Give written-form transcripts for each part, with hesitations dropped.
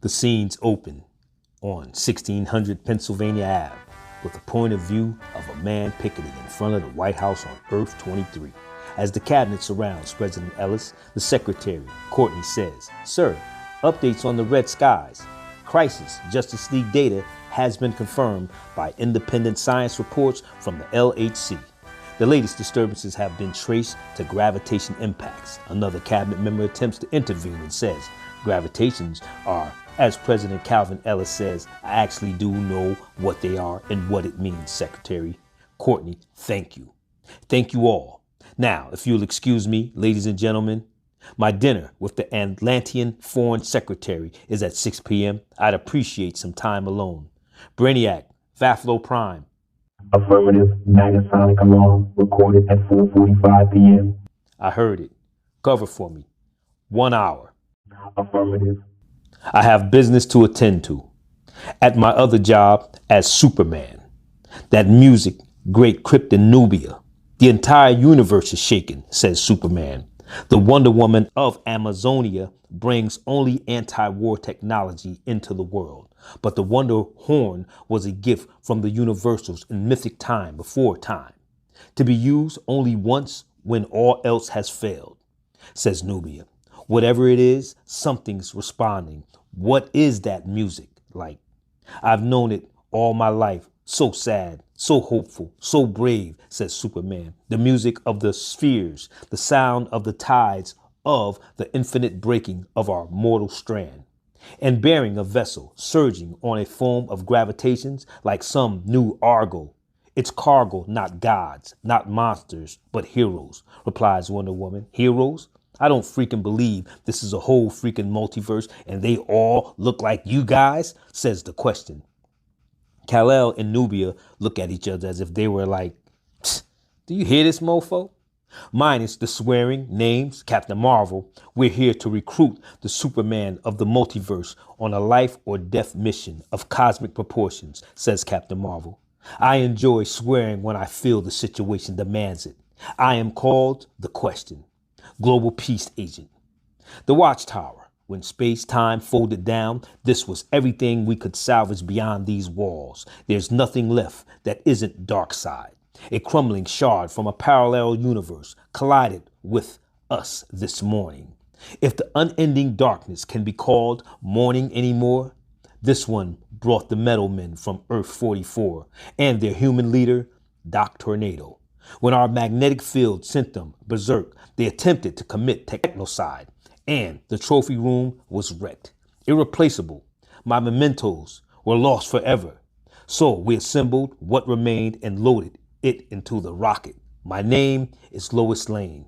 The scenes open on 1600 Pennsylvania Ave with a point of view of a man picketing in front of the White House on Earth 23. As the cabinet surrounds President Ellis, the secretary, Courtney, says, "Sir, updates on the red skies. Crisis Justice League data has been confirmed by independent science reports from the LHC. The latest disturbances have been traced to gravitation impacts." Another cabinet member attempts to intervene and says, "Gravitations are, as President Calvin Ellis says, I actually do know what they are and what it means, Secretary." Courtney, thank you. Thank you all. Now, if you'll excuse me, ladies and gentlemen, my dinner with the Atlantean Foreign Secretary is at 6 p.m. I'd appreciate some time alone. Brainiac, Vaflo Prime. Affirmative, Magasonic alarm recorded at 4:45 p.m. I heard it. Cover for me. 1 hour. Affirmative. I have business to attend to at my other job as Superman. That music, great Krypton Nubia. The entire universe is shaken, says Superman. The Wonder Woman of Amazonia brings only anti-war technology into the world. But the Wonder Horn was a gift from the universals in mythic time before time, to be used only once when all else has failed, says Nubia. Whatever it is, something's responding. What is that music like? I've known it all my life. So sad, so hopeful, so brave, says Superman. The music of the spheres, the sound of the tides of the infinite breaking of our mortal strand, and bearing a vessel surging on a foam of gravitations like some new Argo. It's cargo, not gods, not monsters, but heroes, replies Wonder Woman. Heroes? I don't freaking believe this is a whole freaking multiverse and they all look like you guys, says the question. Kal-El and Nubia look at each other as if they were like, do you hear this mofo? Minus the swearing, names, Captain Marvel, we're here to recruit the Superman of the multiverse on a life or death mission of cosmic proportions, says Captain Marvel. I enjoy swearing when I feel the situation demands it. I am called the Question, Global Peace Agent. The Watchtower. When space-time folded down, this was everything we could salvage beyond these walls. There's nothing left that isn't dark side. A crumbling shard from a parallel universe collided with us this morning. If the unending darkness can be called morning anymore, this one brought the metal men from Earth 44 and their human leader, Doc Tornado. When our magnetic field sent them berserk, they attempted to commit technocide. And the trophy room was wrecked. Irreplaceable. My mementos were lost forever. So we assembled what remained and loaded it into the rocket. My name is Lois Lane.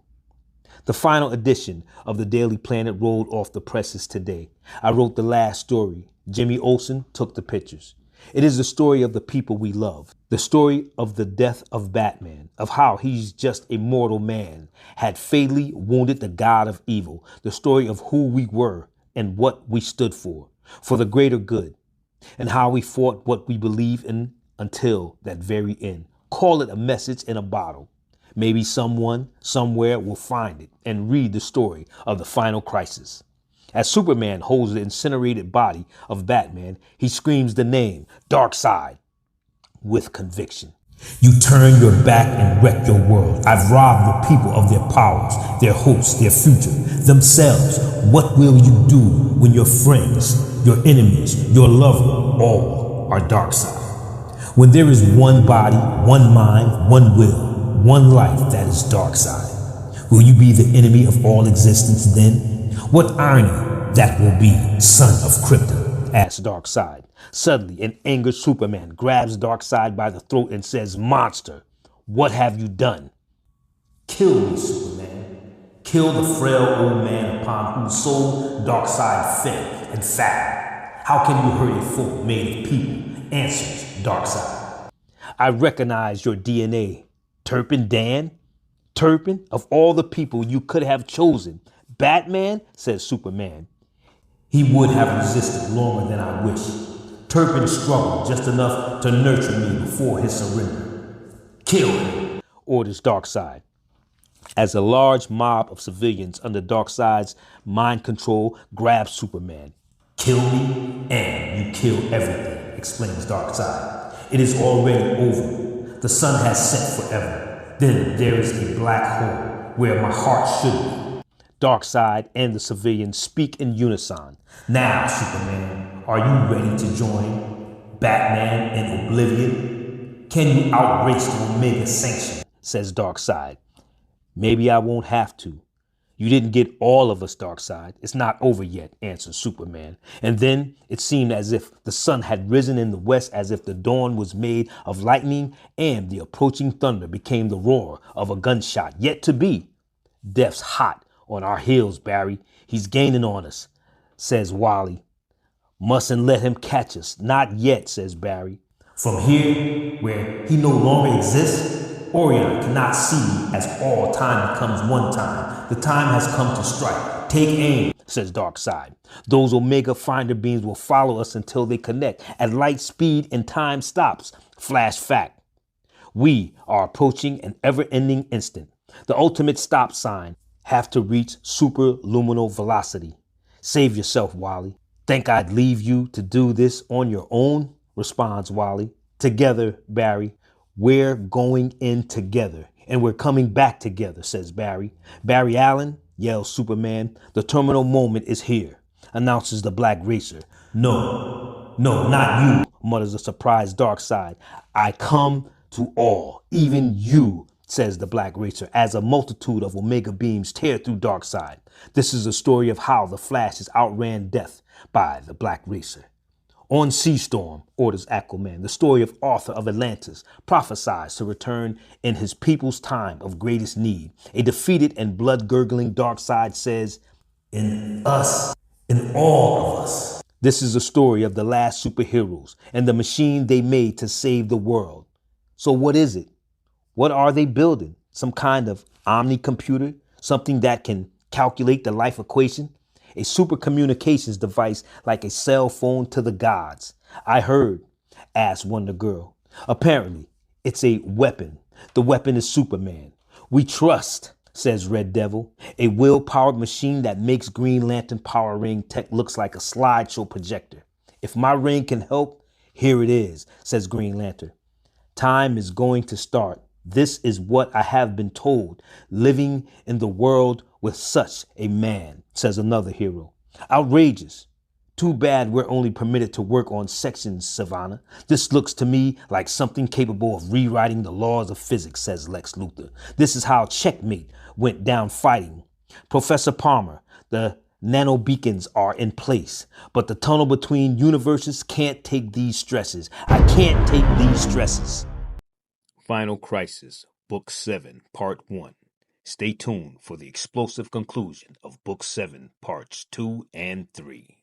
The final edition of the Daily Planet rolled off the presses today. I wrote the last story. Jimmy Olsen took the pictures. It is the story of the people we love, the story of the death of Batman, of how he's just a mortal man, had fatally wounded the god of evil, the story of who we were and what we stood for the greater good, and how we fought what we believe in until that very end. Call it a message in a bottle. Maybe someone, somewhere will find it and read the story of the final crisis. As Superman holds the incinerated body of Batman, he screams the name, Darkseid, with conviction. You turn your back and wreck your world. I've robbed the people of their powers, their hopes, their future, themselves. What will you do when your friends, your enemies, your lover, all are Darkseid? When there is one body, one mind, one will, one life that is Darkseid, will you be the enemy of all existence then? What irony that will be, son of Krypton, asks Darkseid. Suddenly, an angered Superman grabs Darkseid by the throat and says, "Monster, what have you done?" "Kill me, Superman. Kill the frail old man upon whose soul Darkseid fed and fattened. How can you hurt a foe made of people?" answers Darkseid. "I recognize your DNA. Turpin Dan? Turpin, of all the people you could have chosen. Batman," says Superman. "He would have resisted longer than I wish. Turpin struggled just enough to nurture me before his surrender." "Kill him," orders Darkseid. As a large mob of civilians under Darkseid's mind control grabs Superman. Kill me, and you kill everything, explains Darkseid. It is already over. The sun has set forever. Then there is a black hole where my heart should be. Darkseid and the civilians speak in unison. Now, Superman, are you ready to join Batman in Oblivion? Can you outrace the Omega Sanction? Says Darkseid. Maybe I won't have to. You didn't get all of us, Darkseid. It's not over yet, answers Superman. And then it seemed as if the sun had risen in the west, as if the dawn was made of lightning, and the approaching thunder became the roar of a gunshot yet to be. Death's hot on our heels, Barry. He's gaining on us, says Wally. Mustn't let him catch us. Not yet, says Barry. From here, where he no longer exists, Orion cannot see me as all time becomes one time. The time has come to strike. Take aim, says Darkseid. Those Omega Finder beams will follow us until they connect at light speed and time stops. Flash fact. We are approaching an ever-ending instant. The ultimate stop sign. Have to reach superluminal velocity. Save yourself, Wally. Think I'd leave you to do this on your own? Responds Wally. Together, Barry. We're going in together, and we're coming back together, says Barry. Barry Allen, yells Superman. The terminal moment is here, announces the Black Racer. No, not you, mutters the surprised Darkseid. I come to all, even you, says the Black Racer, as a multitude of Omega beams tear through Darkseid. This is a story of how the Flash has outran death by the Black Racer. On Seastorm, orders Aquaman, the story of Arthur of Atlantis, prophesies to return in his people's time of greatest need. A defeated and blood-gurgling Darkseid says, in us, in all of us. This is a story of the last superheroes and the machine they made to save the world. So what is it? What are they building? Some kind of omni-computer? Something that can calculate the life equation? A super communications device like a cell phone to the gods. I heard, asked Wonder Girl. Apparently, it's a weapon. The weapon is Superman. We trust, says Red Devil, a will-powered machine that makes Green Lantern power ring tech looks like a slideshow projector. If my ring can help, here it is, says Green Lantern. Time is going to start. This is what I have been told, living in the world with such a man, says another hero. Outrageous. Too bad we're only permitted to work on sections, Savannah. This looks to me like something capable of rewriting the laws of physics, says Lex Luthor. This is how Checkmate went down fighting. Professor Palmer, the nanobeacons are in place, but the tunnel between universes can't take these stresses. I can't take these stresses. Final Crisis, Book 7, Part 1. Stay tuned for the explosive conclusion of Book 7, Parts 2 and 3.